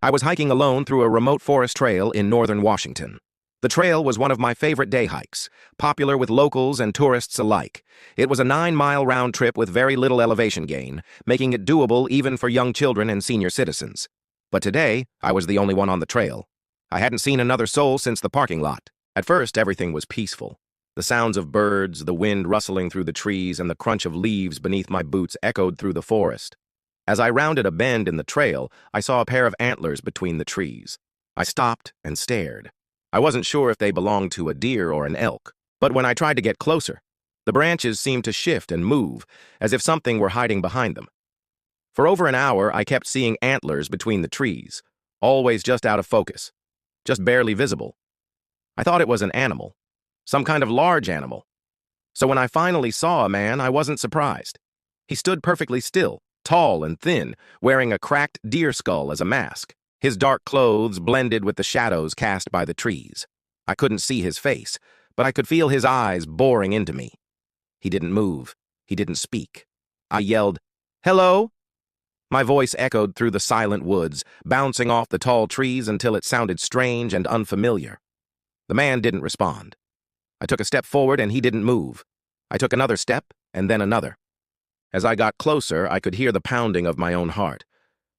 I was hiking alone through a remote forest trail in northern Washington. The trail was one of my favorite day hikes, popular with locals and tourists alike. It was a 9-mile round trip with very little elevation gain, making it doable even for young children and senior citizens. But today, I was the only one on the trail. I hadn't seen another soul since the parking lot. At first, everything was peaceful. The sounds of birds, the wind rustling through the trees, and the crunch of leaves beneath my boots echoed through the forest. As I rounded a bend in the trail, I saw a pair of antlers between the trees. I stopped and stared. I wasn't sure if they belonged to a deer or an elk, but when I tried to get closer, the branches seemed to shift and move, as if something were hiding behind them. For over an hour, I kept seeing antlers between the trees, always just out of focus, just barely visible. I thought it was an animal, some kind of large animal. So when I finally saw a man, I wasn't surprised. He stood perfectly still, tall and thin, wearing a cracked deer skull as a mask. His dark clothes blended with the shadows cast by the trees. I couldn't see his face, but I could feel his eyes boring into me. He didn't move. He didn't speak. I yelled, "Hello?" My voice echoed through the silent woods, bouncing off the tall trees until it sounded strange and unfamiliar. The man didn't respond. I took a step forward and he didn't move. I took another step and then another. As I got closer, I could hear the pounding of my own heart.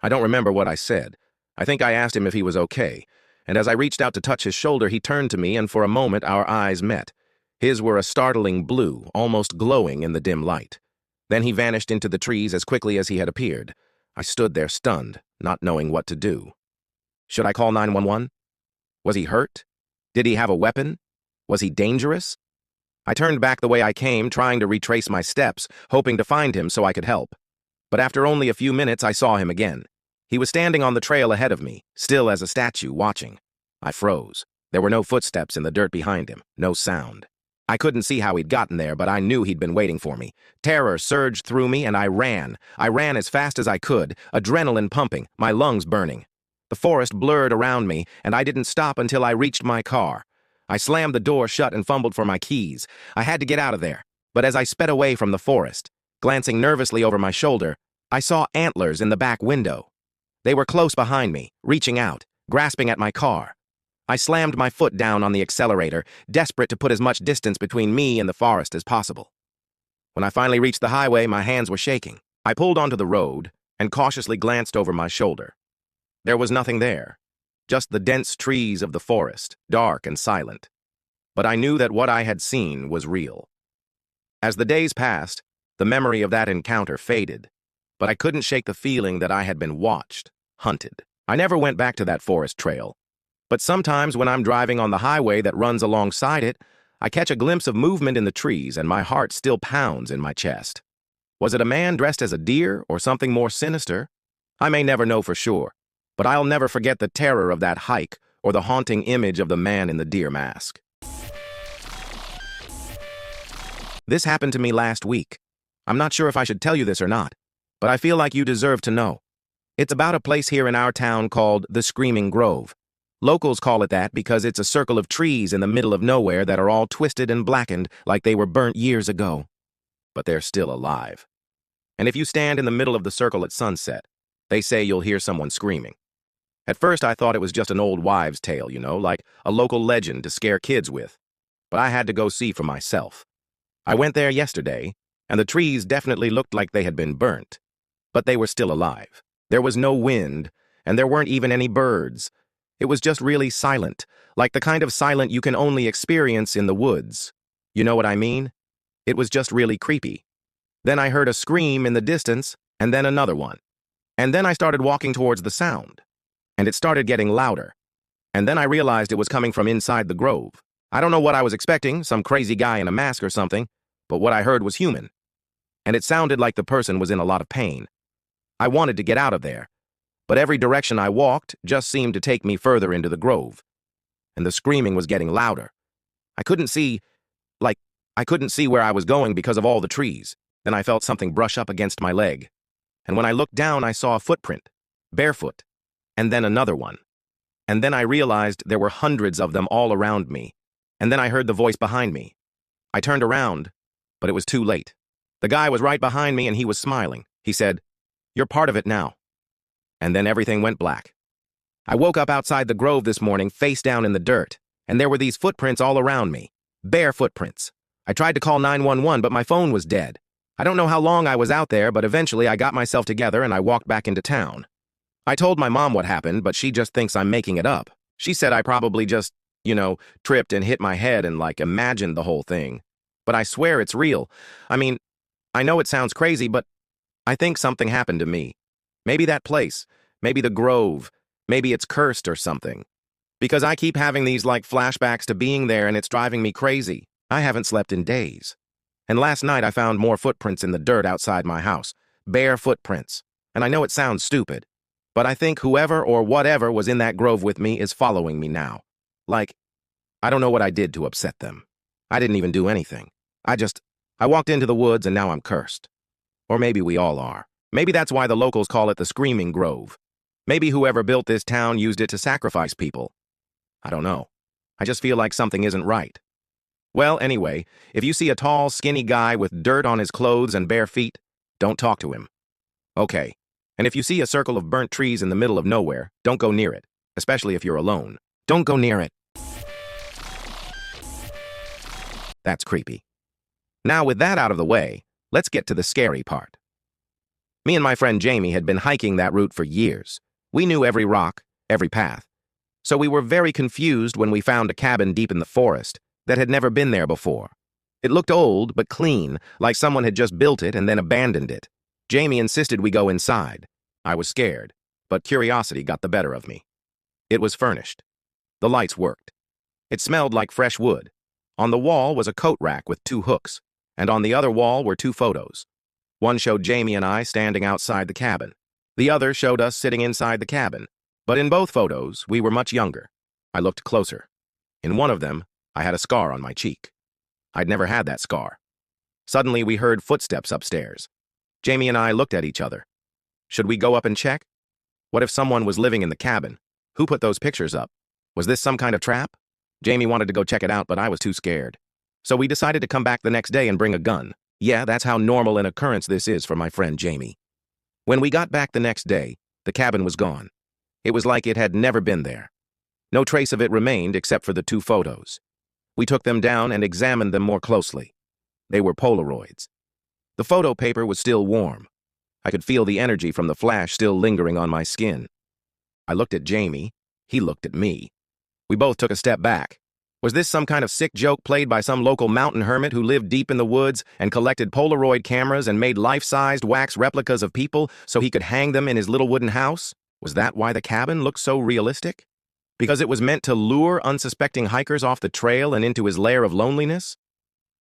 I don't remember what I said. I think I asked him if he was okay, and as I reached out to touch his shoulder, he turned to me, and for a moment our eyes met. His were a startling blue, almost glowing in the dim light. Then he vanished into the trees as quickly as he had appeared. I stood there stunned, not knowing what to do. Should I call 911? Was he hurt? Did he have a weapon? Was he dangerous? I turned back the way I came, trying to retrace my steps, hoping to find him so I could help. But after only a few minutes, I saw him again. He was standing on the trail ahead of me, still as a statue, watching. I froze. There were no footsteps in the dirt behind him, no sound. I couldn't see how he'd gotten there, but I knew he'd been waiting for me. Terror surged through me, and I ran. I ran as fast as I could, adrenaline pumping, my lungs burning. The forest blurred around me, and I didn't stop until I reached my car. I slammed the door shut and fumbled for my keys. I had to get out of there. But as I sped away from the forest, glancing nervously over my shoulder, I saw antlers in the back window. They were close behind me, reaching out, grasping at my car. I slammed my foot down on the accelerator, desperate to put as much distance between me and the forest as possible. When I finally reached the highway, my hands were shaking. I pulled onto the road and cautiously glanced over my shoulder. There was nothing there, just the dense trees of the forest, dark and silent. But I knew that what I had seen was real. As the days passed, the memory of that encounter faded. But I couldn't shake the feeling that I had been watched, hunted. I never went back to that forest trail. But sometimes when I'm driving on the highway that runs alongside it, I catch a glimpse of movement in the trees and my heart still pounds in my chest. Was it a man dressed as a deer or something more sinister? I may never know for sure, but I'll never forget the terror of that hike or the haunting image of the man in the deer mask. This happened to me last week. I'm not sure if I should tell you this or not, but I feel like you deserve to know. It's about a place here in our town called the Screaming Grove. Locals call it that because it's a circle of trees in the middle of nowhere that are all twisted and blackened like they were burnt years ago. But they're still alive. And if you stand in the middle of the circle at sunset, they say you'll hear someone screaming. At first I thought it was just an old wives' tale, like a local legend to scare kids with. But I had to go see for myself. I went there yesterday, and the trees definitely looked like they had been burnt. But they were still alive. There was no wind, and there weren't even any birds. It was just really silent, like the kind of silent you can only experience in the woods. You know what I mean? It was just really creepy. Then I heard a scream in the distance, and then another one. And then I started walking towards the sound, and it started getting louder. And then I realized it was coming from inside the grove. I don't know what I was expecting, some crazy guy in a mask or something, but what I heard was human. And it sounded like the person was in a lot of pain. I wanted to get out of there, but every direction I walked just seemed to take me further into the grove. And the screaming was getting louder. I couldn't see where I was going because of all the trees. Then I felt something brush up against my leg. And when I looked down, I saw a footprint, barefoot, and then another one. And then I realized there were hundreds of them all around me. And then I heard the voice behind me. I turned around, but it was too late. The guy was right behind me and he was smiling. He said, "You're part of it now." And then everything went black. I woke up outside the grove this morning, face down in the dirt, and there were these footprints all around me. Bare footprints. I tried to call 911, but my phone was dead. I don't know how long I was out there, but eventually I got myself together and I walked back into town. I told my mom what happened, but she just thinks I'm making it up. She said I probably just, tripped and hit my head and imagined the whole thing. But I swear it's real. I mean, I know it sounds crazy, but I think something happened to me. Maybe that place, maybe the grove, maybe it's cursed or something. Because I keep having these flashbacks to being there and it's driving me crazy. I haven't slept in days. And last night I found more footprints in the dirt outside my house. Bare footprints. And I know it sounds stupid, but I think whoever or whatever was in that grove with me is following me now. I don't know what I did to upset them. I didn't even do anything. I walked into the woods and now I'm cursed. Or maybe we all are. Maybe that's why the locals call it the Screaming Grove. Maybe whoever built this town used it to sacrifice people. I don't know. I just feel like something isn't right. Well, anyway, if you see a tall, skinny guy with dirt on his clothes and bare feet, don't talk to him. Okay. And if you see a circle of burnt trees in the middle of nowhere, don't go near it, especially if you're alone. Don't go near it. That's creepy. Now, with that out of the way, let's get to the scary part. Me and my friend Jamie had been hiking that route for years. We knew every rock, every path. So we were very confused when we found a cabin deep in the forest that had never been there before. It looked old but clean, like someone had just built it and then abandoned it. Jamie insisted we go inside. I was scared, but curiosity got the better of me. It was furnished. The lights worked. It smelled like fresh wood. On the wall was a coat rack with 2 hooks, and on the other wall were 2 photos. One showed Jamie and I standing outside the cabin. The other showed us sitting inside the cabin, but in both photos, we were much younger. I looked closer. In one of them, I had a scar on my cheek. I'd never had that scar. Suddenly, we heard footsteps upstairs. Jamie and I looked at each other. Should we go up and check? What if someone was living in the cabin? Who put those pictures up? Was this some kind of trap? Jamie wanted to go check it out, but I was too scared. So we decided to come back the next day and bring a gun. Yeah, that's how normal an occurrence this is for my friend Jamie. When we got back the next day, the cabin was gone. It was like it had never been there. No trace of it remained except for the 2 photos. We took them down and examined them more closely. They were Polaroids. The photo paper was still warm. I could feel the energy from the flash still lingering on my skin. I looked at Jamie. He looked at me. We both took a step back. Was this some kind of sick joke played by some local mountain hermit who lived deep in the woods and collected Polaroid cameras and made life-sized wax replicas of people so he could hang them in his little wooden house? Was that why the cabin looked so realistic? Because it was meant to lure unsuspecting hikers off the trail and into his lair of loneliness?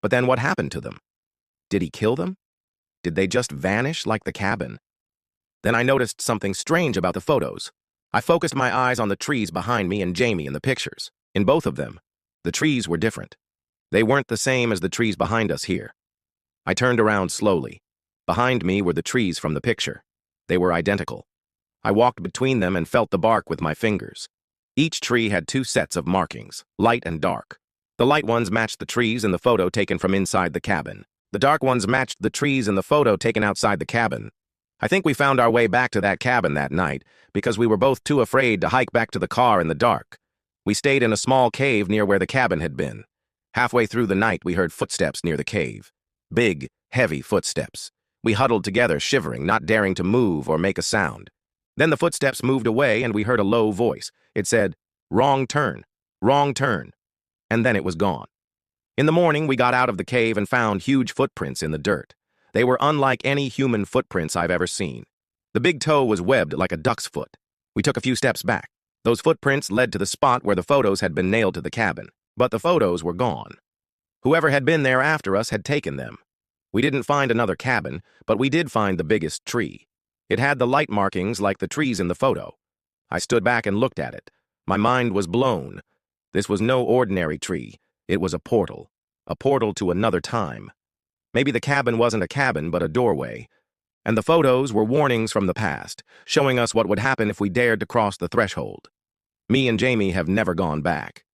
But then what happened to them? Did he kill them? Did they just vanish like the cabin? Then I noticed something strange about the photos. I focused my eyes on the trees behind me and Jamie in the pictures. In both of them, the trees were different. They weren't the same as the trees behind us here. I turned around slowly. Behind me were the trees from the picture. They were identical. I walked between them and felt the bark with my fingers. Each tree had 2 sets of markings, light and dark. The light ones matched the trees in the photo taken from inside the cabin. The dark ones matched the trees in the photo taken outside the cabin. I think we found our way back to that cabin that night because we were both too afraid to hike back to the car in the dark. We stayed in a small cave near where the cabin had been. Halfway through the night, we heard footsteps near the cave. Big, heavy footsteps. We huddled together, shivering, not daring to move or make a sound. Then the footsteps moved away and we heard a low voice. It said, "Wrong turn, wrong turn." And then it was gone. In the morning, we got out of the cave and found huge footprints in the dirt. They were unlike any human footprints I've ever seen. The big toe was webbed like a duck's foot. We took a few steps back. Those footprints led to the spot where the photos had been nailed to the cabin, but the photos were gone. Whoever had been there after us had taken them. We didn't find another cabin, but we did find the biggest tree. It had the light markings like the trees in the photo. I stood back and looked at it. My mind was blown. This was no ordinary tree. It was a portal to another time. Maybe the cabin wasn't a cabin, but a doorway. And the photos were warnings from the past, showing us what would happen if we dared to cross the threshold. Me and Jamie have never gone back.